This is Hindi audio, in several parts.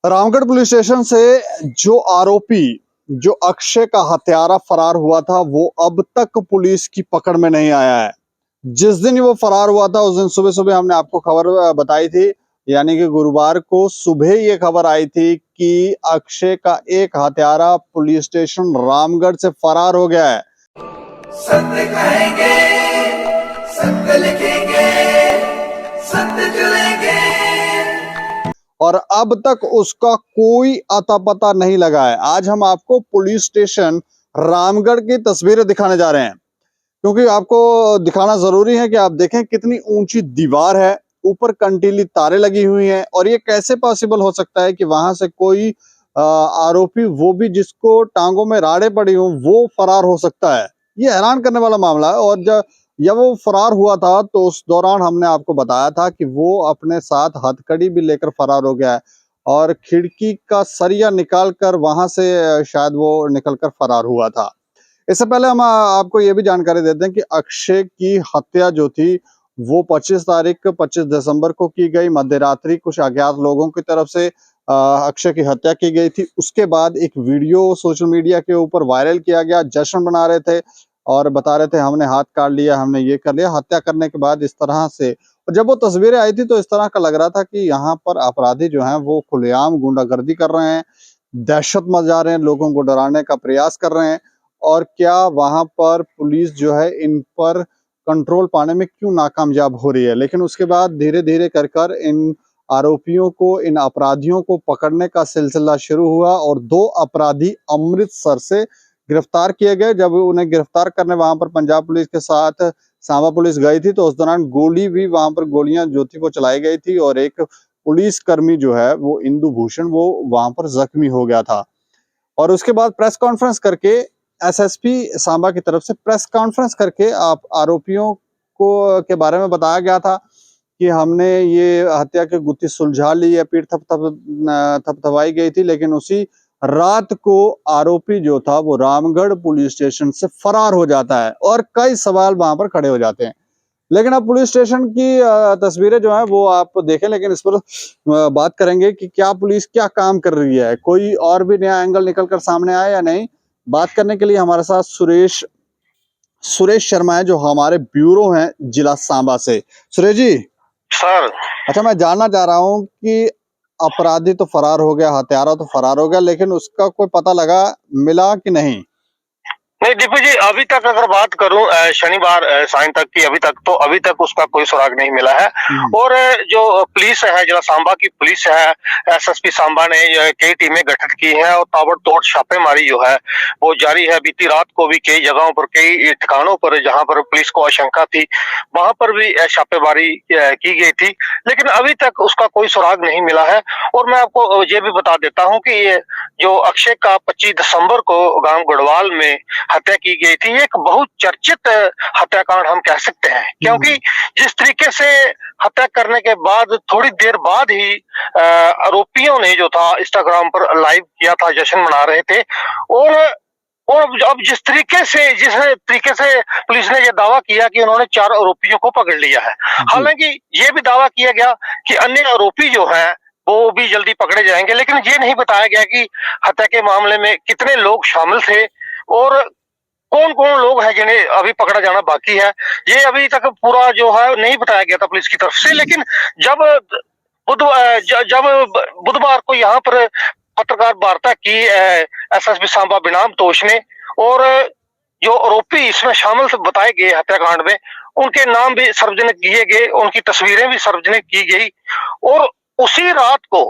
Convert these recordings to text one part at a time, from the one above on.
रामगढ़ पुलिस स्टेशन से जो आरोपी जो अक्षय का हत्यारा फरार हुआ था वो अब तक पुलिस की पकड़ में नहीं आया है। जिस दिन वो फरार हुआ था उस दिन सुबह सुबह हमने आपको खबर बताई थी, यानी कि गुरुवार को सुबह ये खबर आई थी कि अक्षय का एक हत्यारा पुलिस स्टेशन रामगढ़ से फरार हो गया है। सत्य कहेंगे, सत्य लिखेंगे, सत्य चलेंगे। और अब तक उसका कोई अता पता नहीं लगा है। आज हम आपको पुलिस स्टेशन रामगढ़ की तस्वीरें दिखाने जा रहे हैं, क्योंकि आपको दिखाना जरूरी है कि आप देखें कितनी ऊंची दीवार है, ऊपर कंटीली तारें लगी हुई हैं, और ये कैसे पॉसिबल हो सकता है कि वहां से कोई आरोपी, वो भी जिसको टांगों में राड़े पड़ी हो, वो फरार हो सकता है। ये हैरान करने वाला मामला है। और जब वो फरार हुआ था तो उस दौरान हमने आपको बताया था कि वो अपने साथ हथकड़ी भी लेकर फरार हो गया है, और खिड़की का सरिया निकाल कर वहां से शायद वो निकलकर फरार हुआ था। इससे पहले हम आपको ये भी जानकारी देते हैं कि अक्षय की हत्या जो थी वो 25 दिसंबर को की गई। मध्यरात्रि कुछ अज्ञात लोगों की तरफ से अक्षय की हत्या की गई थी। उसके बाद एक वीडियो सोशल मीडिया के ऊपर वायरल किया गया। जश्न मना रहे थे और बता रहे थे हमने हाथ काट लिया, हमने ये कर लिया। हत्या करने के बाद इस तरह से, और जब वो तस्वीरें आई थी तो इस तरह का लग रहा था कि यहाँ पर अपराधी जो हैं वो खुलेआम गुंडागर्दी कर रहे हैं, दहशत मचा रहे हैं, लोगों को डराने का प्रयास कर रहे हैं। और क्या वहां पर पुलिस जो है इन पर कंट्रोल पाने में क्यों नाकामयाब हो रही है। लेकिन उसके बाद धीरे धीरे कर कर इन आरोपियों को, इन अपराधियों को पकड़ने का सिलसिला शुरू हुआ, और 2 अपराधी अमृतसर से गिरफ्तार किए गए। जब उन्हें गिरफ्तार करने वहां पर पंजाब पुलिस के साथ सांबा पुलिस गई थी तो उस दौरान गोली भी, वहां पर गोलियां जो थी वो चलाई गई थी, और एक पुलिस कर्मी जो है वो इंदु भूषण, वो वहां पर जख्मी हो गया था। और उसके बाद प्रेस कॉन्फ्रेंस करके एसएसपी सांबा की तरफ से प्रेस कॉन्फ्रेंस करके आप आरोपियों को के बारे में बताया गया था कि हमने ये हत्या की गुत्थी सुलझा ली है, पीठ थपथपाई गई थी, लेकिन उसी रात को आरोपी जो था वो रामगढ़ पुलिस स्टेशन से फरार हो जाता है, और कई सवाल वहां पर खड़े हो जाते हैं। लेकिन अब पुलिस स्टेशन की तस्वीरें जो है वो आप देखें, लेकिन इस पर बात करेंगे कि क्या पुलिस क्या काम कर रही है, कोई और भी नया एंगल निकल कर सामने आया या नहीं। बात करने के लिए हमारे साथ सुरेश सुरेश शर्मा है, जो हमारे ब्यूरो हैं जिला सांबा से। सुरेश जी। सर, अच्छा, मैं जानना चाह रहा हूँ कि अपराधी तो फरार हो गया, हत्यारा तो फरार हो गया, लेकिन उसका कोई पता लगा, मिला कि नहीं? नहीं दीपू जी, अभी तक अगर बात करूं शनिवार सायं तक की, अभी तक उसका कोई सुराग नहीं मिला है। और जो पुलिस है, जो सांबा की पुलिस है, एसएसपी सांबा ने कई टीमें गठित की हैं और ताबड़तोड़ छापेमारी जो है वो जारी है। बीती रात को भी कई जगहों पर, कई ठिकानों पर जहां पर पुलिस को आशंका थी, वहां पर भी छापेमारी की गई थी, लेकिन अभी तक उसका कोई सुराग नहीं मिला है। और मैं आपको ये भी बता देता हूं कि ये जो अक्षय का 25 दिसंबर को गांव गढ़वाल में हत्या की गई थी, एक बहुत चर्चित हत्याकांड हम कह सकते हैं, क्योंकि जिस तरीके से हत्या करने के बाद थोड़ी देर बाद ही आरोपियों ने जो था इंस्टाग्राम पर लाइव किया था, जश्न मना रहे थे। और अब जिस तरीके से पुलिस ने यह दावा किया कि उन्होंने 4 आरोपियों को पकड़ लिया है, हालांकि ये भी दावा किया गया कि अन्य आरोपी जो हैं वो भी जल्दी पकड़े जाएंगे, लेकिन ये नहीं बताया गया कि हत्या के मामले में कितने लोग शामिल थे और कौन कौन लोग हैं जिन्हें अभी पकड़ा जाना बाकी है। ये अभी तक पूरा जो है नहीं बताया गया था पुलिस की तरफ से। लेकिन जब बुधवार को यहाँ पर पत्रकार वार्ता की एसएसपी सांबा बिनाम तोष ने, और जो आरोपी इसमें शामिल बताए गए हत्याकांड में, उनके नाम भी सार्वजनिक किए गए, उनकी तस्वीरें भी सार्वजनिक की गई। और उसी रात को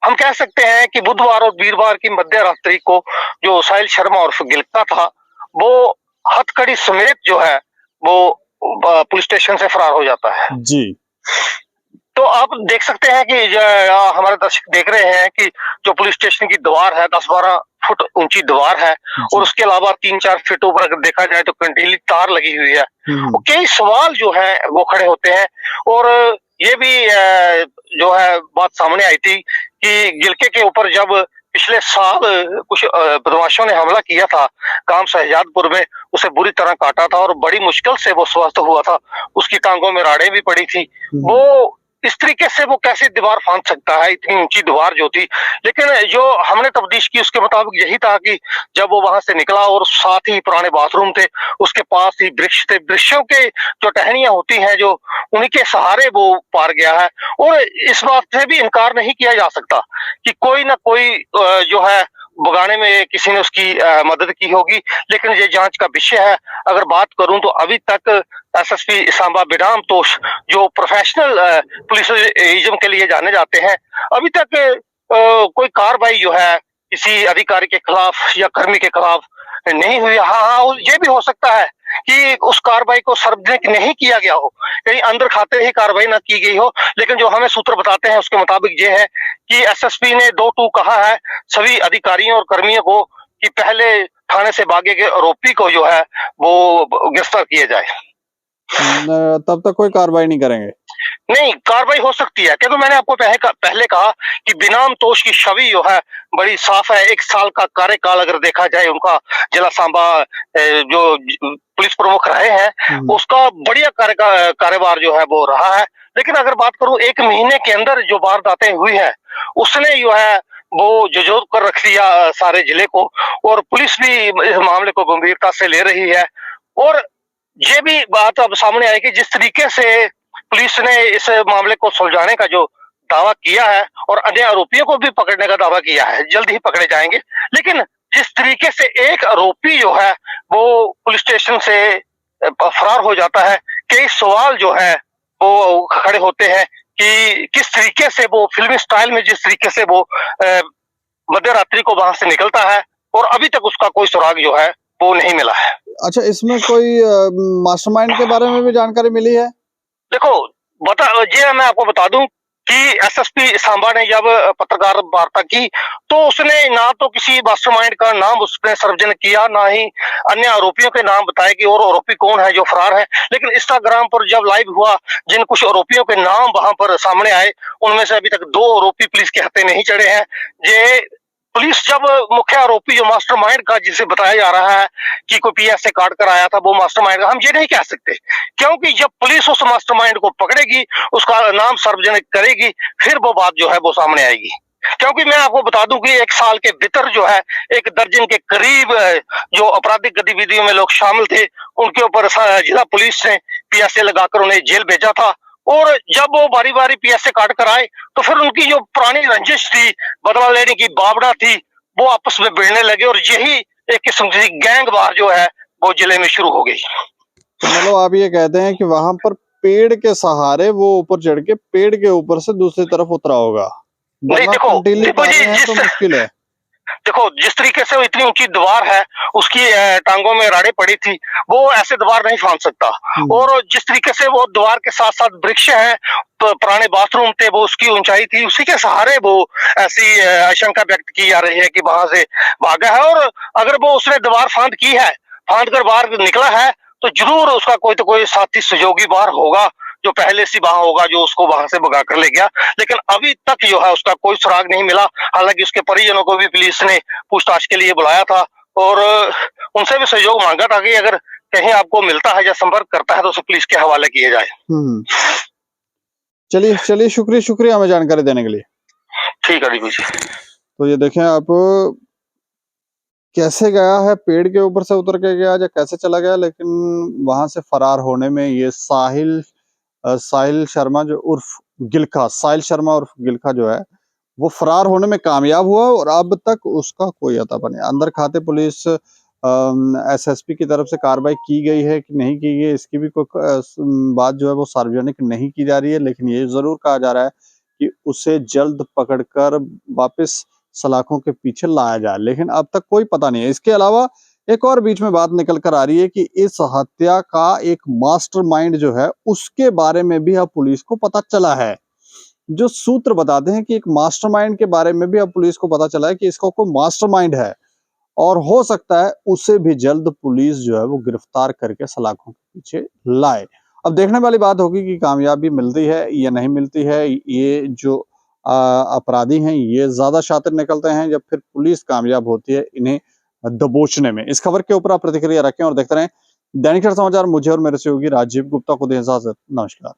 हम कह सकते हैं कि बुधवार और वीरवार की मध्य रात्रि को जो साहिल शर्मा और गिलका था, वो हथकड़ी समेत जो है वो पुलिस स्टेशन से फरार हो जाता है जी। तो आप देख सकते हैं कि हमारे दर्शक देख रहे हैं कि जो पुलिस स्टेशन की दीवार है 10-12 फुट ऊंची दीवार है, और उसके अलावा 3-4 फीट ऊपर अगर देखा जाए तो कंटीली तार लगी हुई है। कई सवाल जो है वो खड़े होते हैं। और ये भी जो है बात सामने आई थी कि गिलके के ऊपर जब पिछले साल कुछ बदमाशों ने हमला किया था गांव शहजादपुर में, उसे बुरी तरह काटा था और बड़ी मुश्किल से वो स्वस्थ हुआ था, उसकी टांगों में राड़ें भी पड़ी थी। वो इस तरीके से वो कैसे दीवार फांद सकता है, इतनी ऊंची दीवार जो थी। लेकिन जो हमने तफ्तीश की उसके मुताबिक यही था कि जब वो वहां से निकला और साथ ही पुराने बाथरूम थे, उसके पास ही वृक्ष थे, वृक्षों के जो टहनियां होती हैं जो उन्हीं के सहारे वो पार गया है। और इस बात से भी इनकार नहीं किया जा सकता कि कोई ना कोई जो है भगाने में किसी ने उसकी मदद की होगी। लेकिन ये जांच का विषय है। अगर बात करूं तो अभी तक एसएसपी सांबा बिराम तोष जो प्रोफेशनल पुलिसइज्म के लिए जाने जाते हैं, अभी तक कोई कार्रवाई जो है किसी अधिकारी के खिलाफ या कर्मी के खिलाफ नहीं हुई। हाँ, ये भी हो सकता है कि उस कार्रवाई को सार्वजनिक नहीं किया गया हो, कहीं अंदर खाते ही कार्रवाई ना की गई हो। लेकिन जो हमें सूत्र बताते हैं उसके मुताबिक ये है कि एसएसपी ने 2-2 कहा है सभी अधिकारियों और कर्मियों को कि पहले थाने से भागे गए आरोपी को जो है वो गिरफ्तार किया जाए। तब तक कोई कार्रवाई नहीं करेंगे? नहीं, कार्रवाई हो सकती है क्योंकि मैंने आपको पहले कहा कि बिनाम तोष की छवि जो है बड़ी साफ है। 1 साल का कार्यकाल अगर देखा जाए उनका, जिला सांबा जो पुलिस प्रमुख रहे हैं, उसका बढ़िया कार्यभार जो है वो रहा है। लेकिन अगर बात करूं 1 महीने के अंदर जो वारदातें हुई है, उसने जो है वो झुझोर कर रख दिया सारे जिले को। और पुलिस भी इस मामले को गंभीरता से ले रही है। और ये भी बात अब सामने आई कि जिस तरीके से पुलिस ने इस मामले को सुलझाने का जो दावा किया है और अन्य आरोपियों को भी पकड़ने का दावा किया है, जल्द ही पकड़े जाएंगे। लेकिन जिस तरीके से एक आरोपी जो है वो पुलिस स्टेशन से फरार हो जाता है, कई सवाल जो है वो खड़े होते हैं कि किस तरीके से वो फिल्मी स्टाइल में जिस तरीके से वो मध्य रात्रि को वहां से निकलता है और अभी तक उसका कोई सुराग जो है वो नहीं मिला है। अच्छा, इसमें कोई मास्टरमाइंड के बारे में भी जानकारी मिली है? देखो ये मैं आपको बता दूं कि एसएसपी सांबा ने जब पत्रकार वार्ता की तो उसने ना तो किसी मास्टरमाइंड का नाम उसने सार्वजनिक किया, ना ही अन्य आरोपियों के नाम बताए कि और आरोपी कौन है जो फरार है। लेकिन इंस्टाग्राम पर जब लाइव हुआ, जिन कुछ आरोपियों के नाम वहां पर सामने आए, उनमें से अभी तक 2 आरोपी पुलिस के हत्थे नहीं चढ़े हैं। ये पुलिस जब मुख्य आरोपी जो मास्टरमाइंड का जिसे बताया जा रहा है कि कोई पीएस से काट कर आया था वो मास्टरमाइंड का, हम ये नहीं कह सकते क्योंकि जब पुलिस उस मास्टरमाइंड को पकड़ेगी, उसका नाम सार्वजनिक करेगी, फिर वो बात जो है वो सामने आएगी। क्योंकि मैं आपको बता दूं कि 1 साल के भीतर जो है 1 दर्जन के करीब जो आपराधिक गतिविधियों में लोग शामिल थे, उनके ऊपर जिला पुलिस ने पीएसए लगाकर उन्हें जेल भेजा था। और जब वो बारी-बारी पीएसए काट कर आए तो फिर उनकी जो पुरानी रंजिश थी, बदला लेने की भावना थी, वो आपस में भिड़ने लगे और यही एक किस्म की गैंग वार जो है वो जिले में शुरू हो गई। तो मतलब आप ये कहते हैं कि वहां पर पेड़ के सहारे वो ऊपर चढ़ के पेड़ के ऊपर से दूसरी तरफ उतरा होगा, नहीं देखो जी, तो मुश्किल है। देखो जिस तरीके से वो इतनी ऊंची दीवार है, उसकी टांगों में राड़े पड़ी थी, वो ऐसे दीवार नहीं फांद सकता। और जिस तरीके से वो दीवार के साथ साथ वृक्ष हैं, तो पुराने बाथरूम थे, वो उसकी ऊंचाई थी, उसी के सहारे वो ऐसी आशंका व्यक्त की जा रही है कि वहां से भागा है। और अगर वो उसने दीवार फांद की है, फांद कर बाहर निकला है, तो जरूर उसका कोई तो कोई साथी सहयोगी बाहर होगा जो पहले से वहां होगा, जो उसको वहां से भगा कर ले गया। लेकिन अभी तक जो है उसका कोई सुराग नहीं मिला। हालांकि उसके परिजनों को भी पुलिस ने पूछताछ के लिए बुलाया था और उनसे भी सहयोग मांगा था कि अगर कहीं आपको मिलता है या संपर्क करता है तो उसे पुलिस के हवाले किया जाए। चलिए शुक्रिया हमें जानकारी देने के लिए। ठीक है दीपू जी। तो ये देखें आप कैसे गया है, पेड़ के ऊपर से उतर के गया या कैसे चला गया, लेकिन वहां से फरार होने में ये साहिल शर्मा जो उर्फ गिलखा जो है वो फरार होने में कामयाब हुआ और अब तक उसका कोई अता पता नहीं। अंदर खाते पुलिस एसएसपी की तरफ से कार्रवाई की गई है कि नहीं की गई, इसकी भी कोई बात जो है वो सार्वजनिक नहीं की जा रही है। लेकिन ये जरूर कहा जा रहा है कि उसे जल्द पकड़कर वापस सलाखों के पीछे लाया जाए, लेकिन अब तक कोई पता नहीं है। इसके अलावा एक और बीच में बात निकल कर आ रही है कि इस हत्या का एक मास्टरमाइंड जो है उसके बारे में भी अब पुलिस को पता चला है। जो सूत्र बताते हैं कि एक मास्टरमाइंड के बारे में भी अब पुलिस को पता चला है कि इसका कोई मास्टरमाइंड है और हो सकता है उसे भी जल्द पुलिस जो है वो गिरफ्तार करके सलाखों के पीछे लाए। अब देखने वाली बात होगी कि कामयाबी मिलती है या नहीं मिलती है। ये जो अपराधी हैं ये ज्यादा शातिर निकलते हैं जब फिर पुलिस कामयाब होती है इन्हें दबोचने में। इस खबर के ऊपर आप प्रतिक्रिया रखें और देखते रहें दैनिक समाचार। मुझे और मेरे सहयोगी राजीव गुप्ता को दें इजाजत। नमस्कार।